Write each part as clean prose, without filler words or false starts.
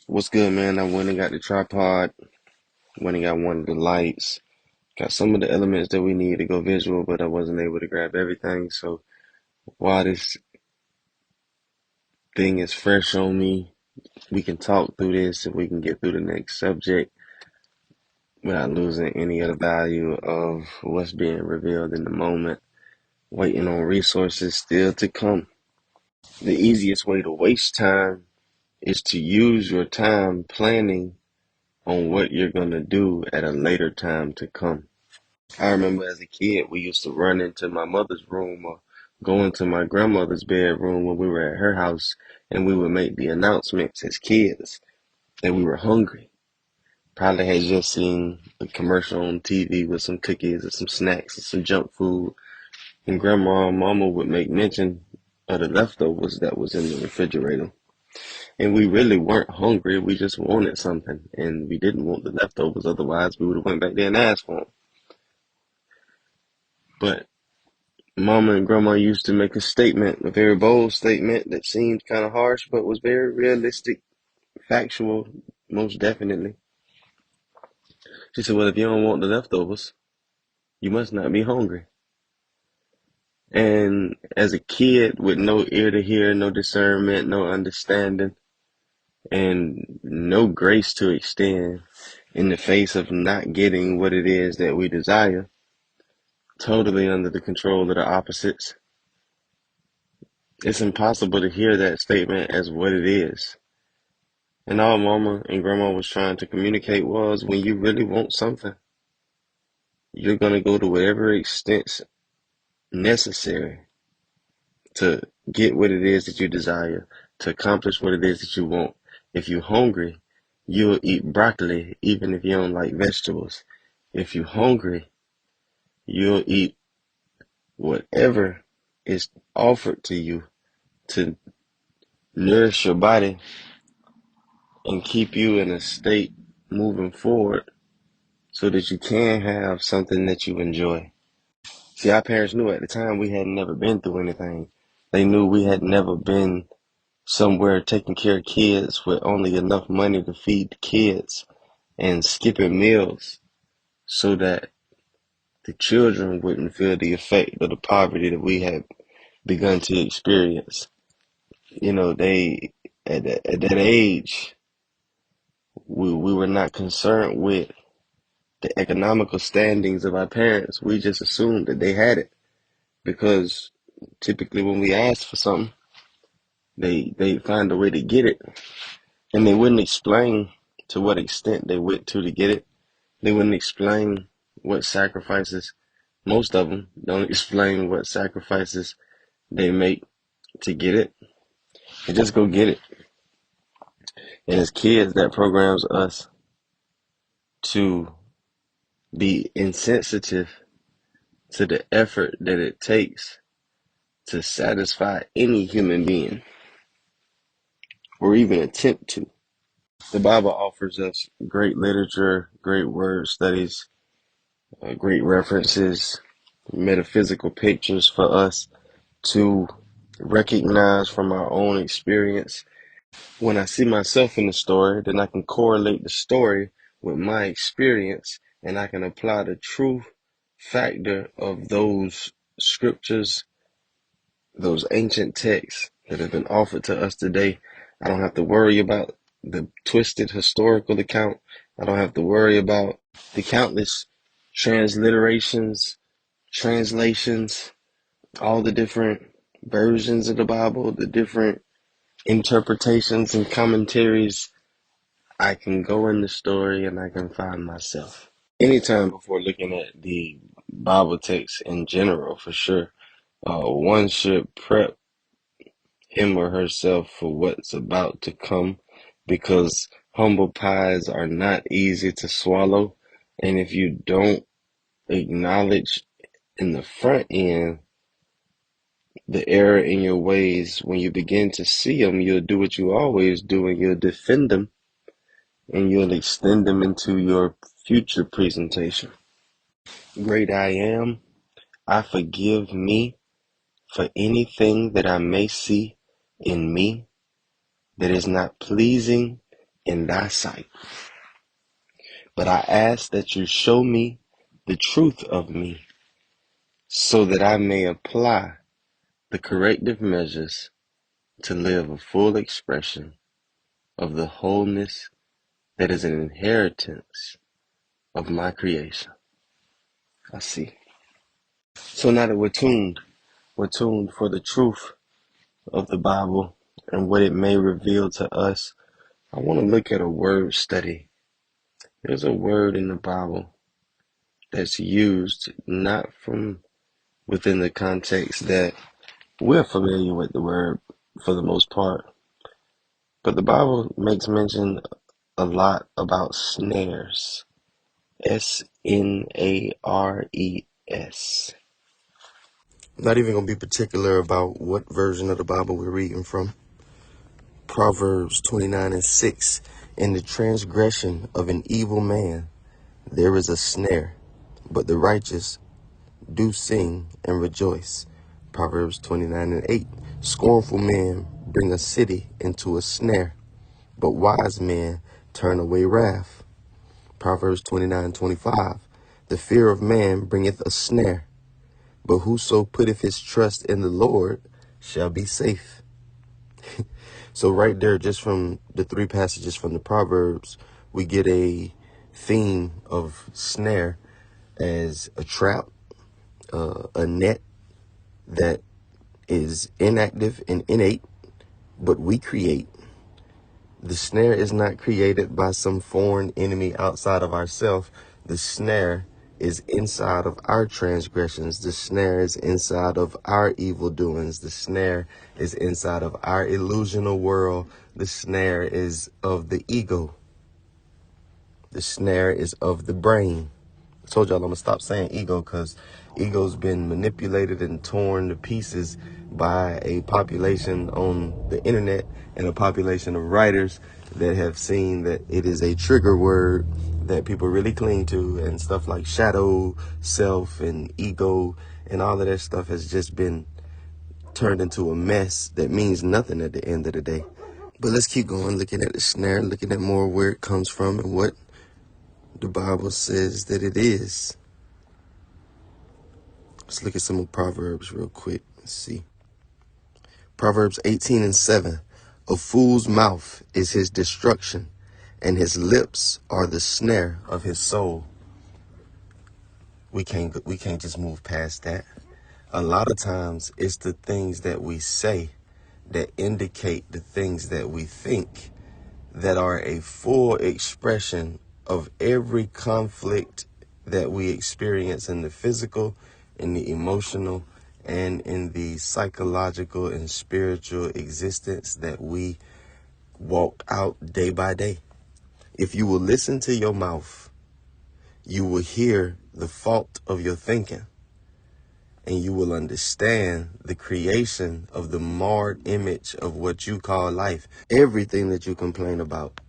What's good, man? I went and got the tripod, went and got one of the lights, got some of the elements that we need to go visual, but I wasn't able to grab everything. So while this thing is fresh on me, we can talk through this and we can get through the next subject without losing any of the value of what's being revealed in the moment, waiting on resources still to come. The easiest way to waste time is to use your time planning on what you're going to do at a later time to come. I remember as a kid, we used to run into my mother's room or go into my grandmother's bedroom when we were at her house, and we would make the announcements as kids that we were hungry. Probably had just seen a commercial on TV with some cookies or some snacks or some junk food, and grandma and mama would make mention of the leftovers that was in the refrigerator. And we really weren't hungry, we just wanted something, and we didn't want the leftovers, otherwise we would have went back there and asked for them. But Mama and Grandma used to make a statement, a very bold statement that seemed kind of harsh, but was very realistic, factual, most definitely. She said, well, if you don't want the leftovers, you must not be hungry. And as a kid with no ear to hear, no discernment, no understanding, and no grace to extend in the face of not getting what it is that we desire, totally under the control of the opposites, it's impossible to hear that statement as what it is. And all Mama and Grandma was trying to communicate was when you really want something, you're going to go to whatever extent necessary to get what it is that you desire, to accomplish what it is that you want. If you're hungry, you'll eat broccoli even if you don't like vegetables. If you're hungry, you'll eat whatever is offered to you to nourish your body and keep you in a state moving forward so that you can have something that you enjoy. See, our parents knew at the time we had never been through anything. They knew we had never been somewhere taking care of kids with only enough money to feed the kids and skipping meals so that the children wouldn't feel the effect of the poverty that we had begun to experience. You know, at that age, we were not concerned with the economical standings of our parents. We just assumed that they had it because typically when we asked for something, they find a way to get it, and they wouldn't explain to what extent they went to get it. They wouldn't explain what sacrifices. Most of them don't explain what sacrifices they make to get it. They just go get it. And as kids, that programs us to be insensitive to the effort that it takes to satisfy any human being, or even attempt to. The Bible offers us great literature, great word studies, great references, metaphysical pictures for us to recognize from our own experience. When I see myself in the story, then I can correlate the story with my experience, and I can apply the true factor of those scriptures, those ancient texts that have been offered to us today. I don't have to worry about the twisted historical account. I don't have to worry about the countless transliterations, translations, all the different versions of the Bible, the different interpretations and commentaries. I can go in the story and I can find myself. Anytime before looking at the Bible text in general, for sure, one should prep him or herself for what's about to come, because humble pies are not easy to swallow. And if you don't acknowledge in the front end the error in your ways, when you begin to see them, you'll do what you always do and you'll defend them and you'll extend them into your future presentation. Great I am, I forgive me for anything that I may see in me that is not pleasing in thy sight. But I ask that you show me the truth of me, so that I may apply the corrective measures to live a full expression of the wholeness that is an inheritance of my creation. I see. So now that we're tuned for the truth of the Bible and what it may reveal to us. I want to look at a word study. There's a word in the Bible that's used not from within the context that we're familiar with the word for the most part, but the Bible makes mention a lot about snares. SNARES. I'm not even going to be particular about what version of the Bible we're reading from. Proverbs 29:6. In the transgression of an evil man there is a snare, but the righteous do sing and rejoice. Proverbs 29:8. Scornful men bring a city into a snare, but wise men turn away wrath. Proverbs 29:25. The fear of man bringeth a snare, but whoso putteth his trust in the Lord shall be safe. So right there, just from the three passages from the Proverbs, we get a theme of snare as a trap, a net that is inactive and innate, but we create. The snare is not created by some foreign enemy outside of ourselves. The snare is inside of our transgressions. The snare is inside of our evil doings. The snare is inside of our illusional world. The snare is of the ego. The snare is of the brain. I told y'all I'm going to stop saying ego because ego's been manipulated and torn to pieces by a population on the internet and a population of writers that have seen that it is a trigger word that people really cling to, and stuff like shadow, self, and ego, and all of that stuff has just been turned into a mess that means nothing at the end of the day. But let's keep going, looking at the snare, looking at more where it comes from and what the Bible says that it is. Let's look at some of Proverbs real quick. Let's see. Proverbs 18:7. A fool's mouth is his destruction, and his lips are the snare of his soul. We can't just move past that. A lot of times it's the things that we say that indicate the things that we think that are a full expression of every conflict that we experience in the physical, in the emotional, and in the psychological and spiritual existence that we walk out day by day. If you will listen to your mouth, you will hear the fault of your thinking, and you will understand the creation of the marred image of what you call life. Everything that you complain about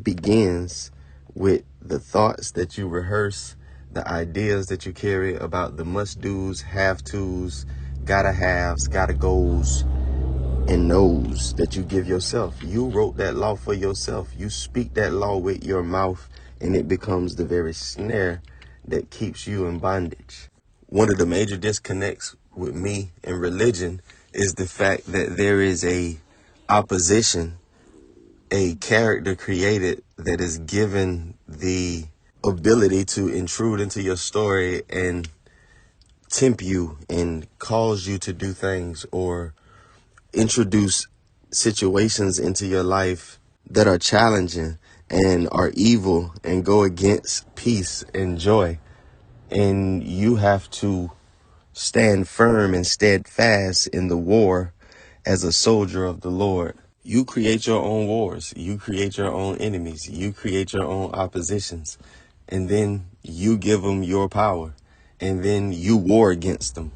begins with the thoughts that you rehearse, the ideas that you carry about the must-dos, have-tos, gotta-haves, gotta-goes, and no's that you give yourself. You wrote that law for yourself. You speak that law with your mouth, and it becomes the very snare that keeps you in bondage. One of the major disconnects with me and religion is the fact that there is a opposition, a character created that is given the ability to intrude into your story and tempt you and cause you to do things or introduce situations into your life that are challenging and are evil and go against peace and joy. And you have to stand firm and steadfast in the war as a soldier of the Lord. You create your own wars. You create your own enemies. You create your own oppositions. And then you give them your power. And then you war against them.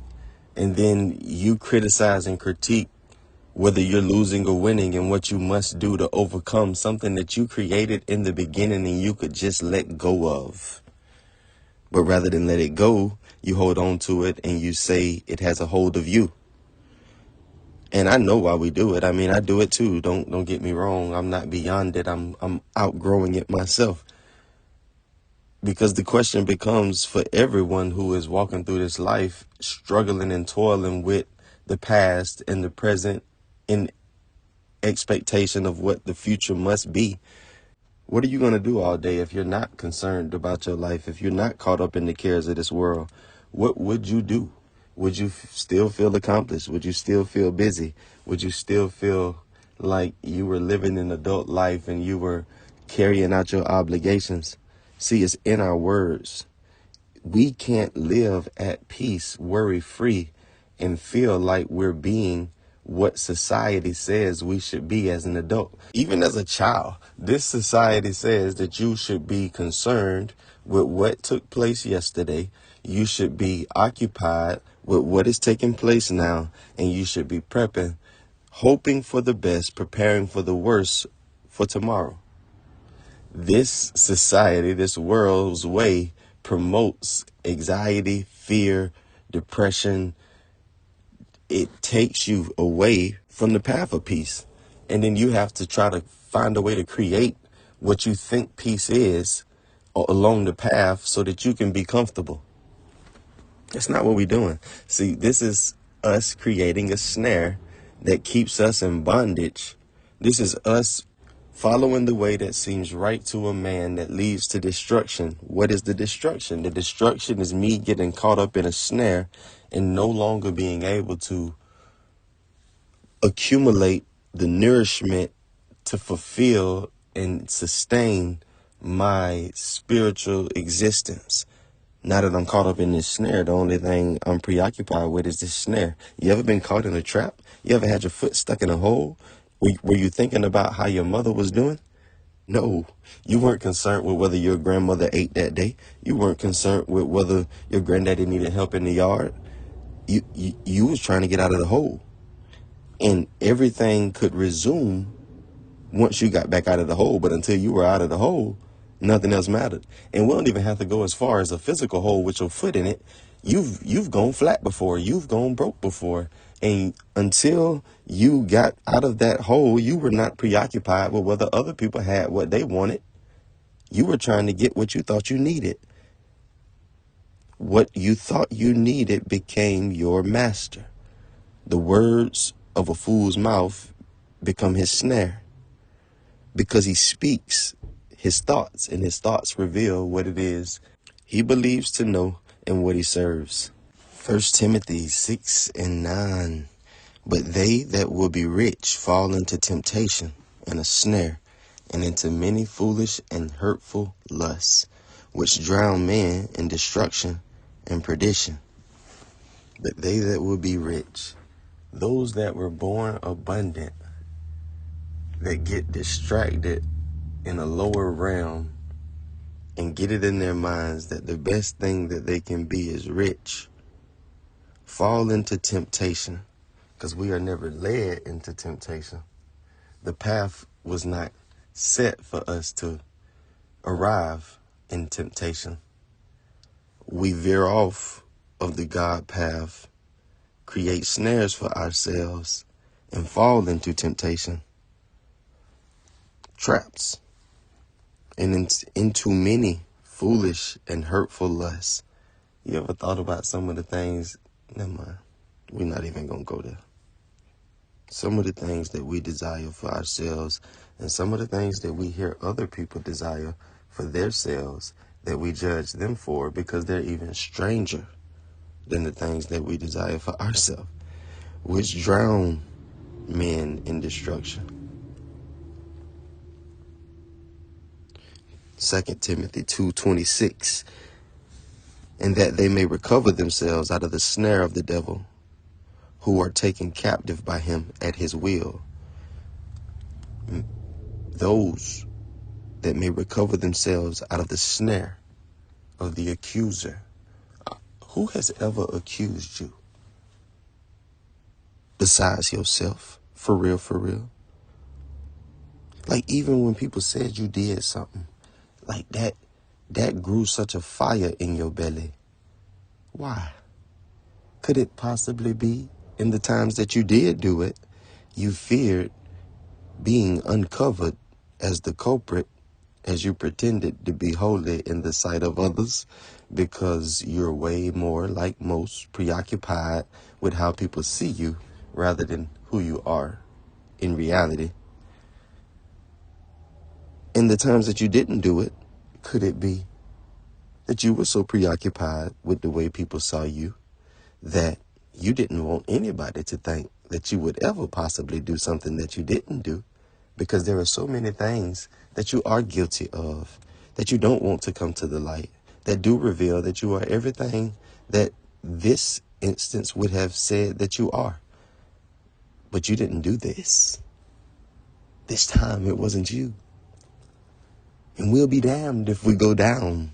And then you criticize and critique whether you're losing or winning and what you must do to overcome something that you created in the beginning and you could just let go of. But rather than let it go, you hold on to it and you say it has a hold of you. And I know why we do it. I mean, I do it too. Don't get me wrong. I'm not beyond it. I'm outgrowing it myself. Because the question becomes for everyone who is walking through this life, struggling and toiling with the past and the present in expectation of what the future must be. What are you going to do all day if you're not concerned about your life, if you're not caught up in the cares of this world? What would you do? Would you still feel accomplished? Would you still feel busy? Would you still feel like you were living an adult life and you were carrying out your obligations? See, it's in our words. We can't live at peace, worry free, and feel like we're being what society says we should be as an adult. Even as a child, this society says that you should be concerned with what took place yesterday. You should be occupied with what is taking place now, and you should be prepping, hoping for the best, preparing for the worst for tomorrow. This society, this world's way promotes anxiety, fear, depression. It takes you away from the path of peace. And then you have to try to find a way to create what you think peace is along the path so that you can be comfortable. That's not what we're doing. See, this is us creating a snare that keeps us in bondage. This is us following the way that seems right to a man that leads to destruction. What is the destruction? The destruction is me getting caught up in a snare and no longer being able to accumulate the nourishment to fulfill and sustain my spiritual existence. Now that I'm caught up in this snare, the only thing I'm preoccupied with is this snare. You ever been caught in a trap? You ever had your foot stuck in a hole? Were you thinking about how your mother was doing? No, you weren't concerned with whether your grandmother ate that day. You weren't concerned with whether your granddaddy needed help in the yard. You was trying to get out of the hole. And everything could resume once you got back out of the hole. But until you were out of the hole, nothing else mattered. And we don't even have to go as far as a physical hole with your foot in it. You've gone flat before. You've gone broke before. And until you got out of that hole, you were not preoccupied with whether other people had what they wanted. You were trying to get what you thought you needed. What you thought you needed became your master. The words of a fool's mouth become his snare because he speaks his thoughts, and his thoughts reveal what it is he believes to know and what he serves. 1 Timothy 6:9. But they that will be rich fall into temptation and a snare, and into many foolish and hurtful lusts, which drown men in destruction and perdition. But they that will be rich, those that were born abundant, that get distracted in a lower realm and get it in their minds that the best thing that they can be is rich, fall into temptation, because we are never led into temptation. The path was not set for us to arrive in temptation. We veer off of the God path, create snares for ourselves, and fall into temptation, traps, and into many foolish and hurtful lusts. You ever thought about some of the things? Never mind. We're not even going to go there. Some of the things that we desire for ourselves, and some of the things that we hear other people desire for themselves, that we judge them for because they're even stranger than the things that we desire for ourselves, which drown men in destruction. 2 Timothy 2:26, and that they may recover themselves out of the snare of the devil, who are taken captive by him at his will. Those that may recover themselves out of the snare of the accuser. Who has ever accused you besides yourself? For real, for real. Like, even when people said you did something, like that grew such a fire in your belly. Why? Could it possibly be In the times that you did do it, you feared being uncovered as the culprit, as you pretended to be holy in the sight of others, because you're way more, like most, preoccupied with how people see you rather than who you are in reality. In the times that you didn't do it, could it be that you were so preoccupied with the way people saw you that you didn't want anybody to think that you would ever possibly do something that you didn't do? Because there are so many things that you are guilty of, that you don't want to come to the light, that do reveal that you are everything that this instance would have said that you are. But you didn't do this. This time it wasn't you. And we'll be damned if we go down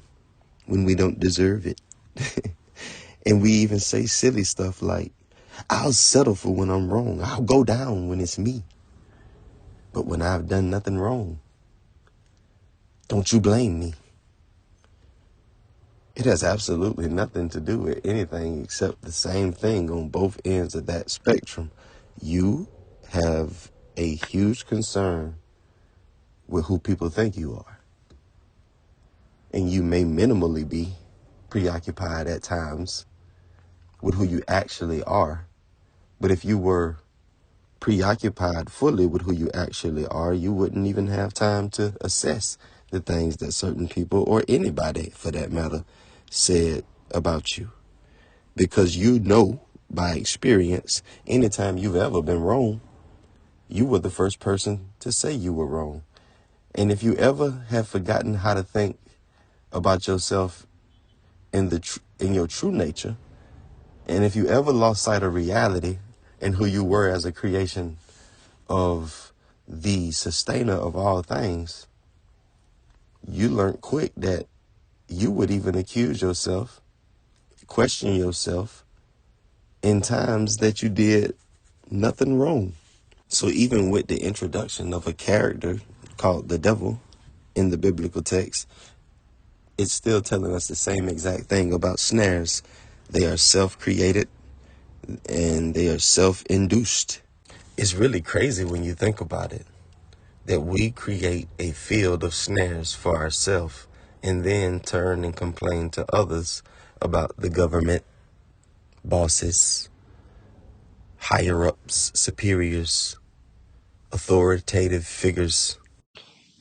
when we don't deserve it. And we even say silly stuff like, I'll settle for when I'm wrong. I'll go down when it's me. But when I've done nothing wrong, don't you blame me. It has absolutely nothing to do with anything except the same thing on both ends of that spectrum. You have a huge concern with who people think you are. And you may minimally be preoccupied at times with who you actually are. But if you were preoccupied fully with who you actually are, you wouldn't even have time to assess the things that certain people, or anybody for that matter, said about you. Because you know by experience, anytime you've ever been wrong, you were the first person to say you were wrong. And if you ever have forgotten how to think about yourself in your true nature, and if you ever lost sight of reality and who you were as a creation of the sustainer of all things, you learned quick that you would even accuse yourself, question yourself in times that you did nothing wrong. So even with the introduction of a character called the devil in the biblical text, it's still telling us the same exact thing about snares. They are self-created and they are self-induced. It's really crazy when you think about it, that we create a field of snares for ourselves and then turn and complain to others about the government, bosses, higher ups, superiors, authoritative figures.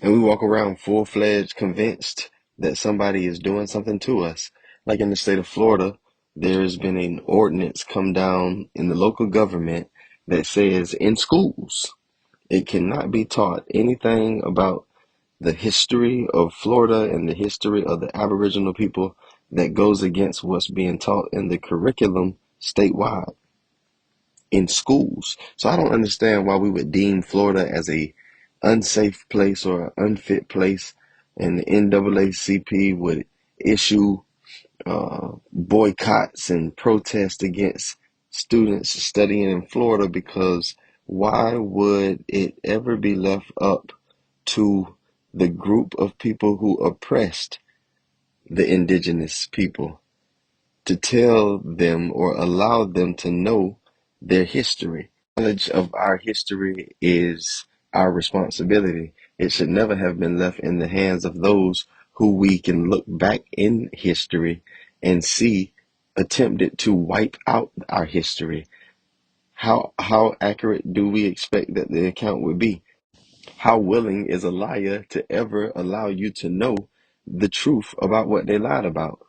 And we walk around full-fledged convinced that somebody is doing something to us. Like in the state of Florida, there has been an ordinance come down in the local government that says in schools, it cannot be taught anything about the history of Florida and the history of the Aboriginal people that goes against what's being taught in the curriculum statewide in schools. So I don't understand why we would deem Florida as a unsafe place or an unfit place, and the NAACP would issue boycotts and protests against students studying in Florida, because why would it ever be left up to the group of people who oppressed the indigenous people to tell them or allow them to know their history? Knowledge of our history is our responsibility. It should never have been left in the hands of those who we can look back in history and see attempted to wipe out our history. How accurate do we expect that the account would be? How willing is a liar to ever allow you to know the truth about what they lied about?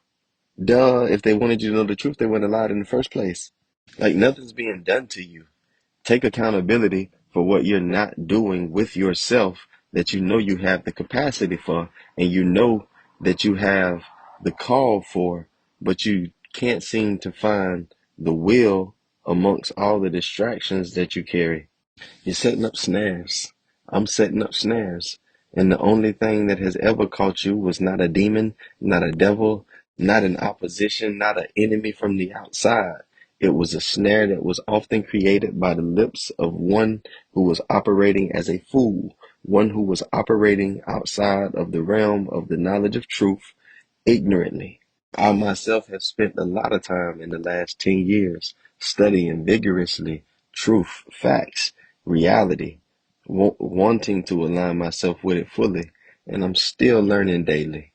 Duh, if they wanted you to know the truth, they wouldn't have lied in the first place. Like, nothing's being done to you. Take accountability for what you're not doing with yourself that you know you have the capacity for, and you know that you have the call for, but you can't seem to find the will amongst all the distractions that you carry. You're setting up snares. I'm setting up snares. And the only thing that has ever caught you was not a demon, not a devil, not an opposition, not an enemy from the outside. It was a snare that was often created by the lips of one who was operating as a fool, one who was operating outside of the realm of the knowledge of truth ignorantly. I myself have spent a lot of time in the last 10 years studying vigorously, truth, facts, reality, wanting to align myself with it fully, and I'm still learning daily.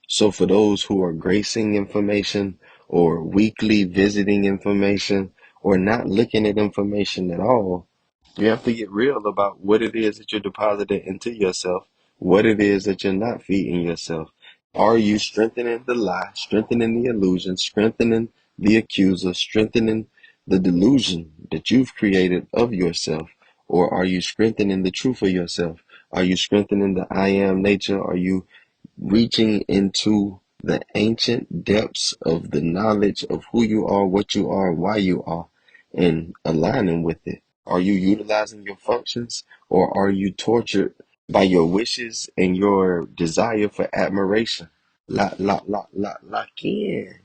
So for those who are gracing information or weekly visiting information or not looking at information at all, you have to get real about what it is that you're depositing into yourself, what it is that you're not feeding yourself. Are you strengthening the lie, strengthening the illusion, strengthening the accuser, strengthening the delusion that you've created of yourself? Or are you strengthening the truth of yourself? Are you strengthening the I am nature? Are you reaching into the ancient depths of the knowledge of who you are, what you are, why you are, and aligning with it? Are you utilizing your functions, or are you tortured by your wishes and your desire for admiration? Lock in.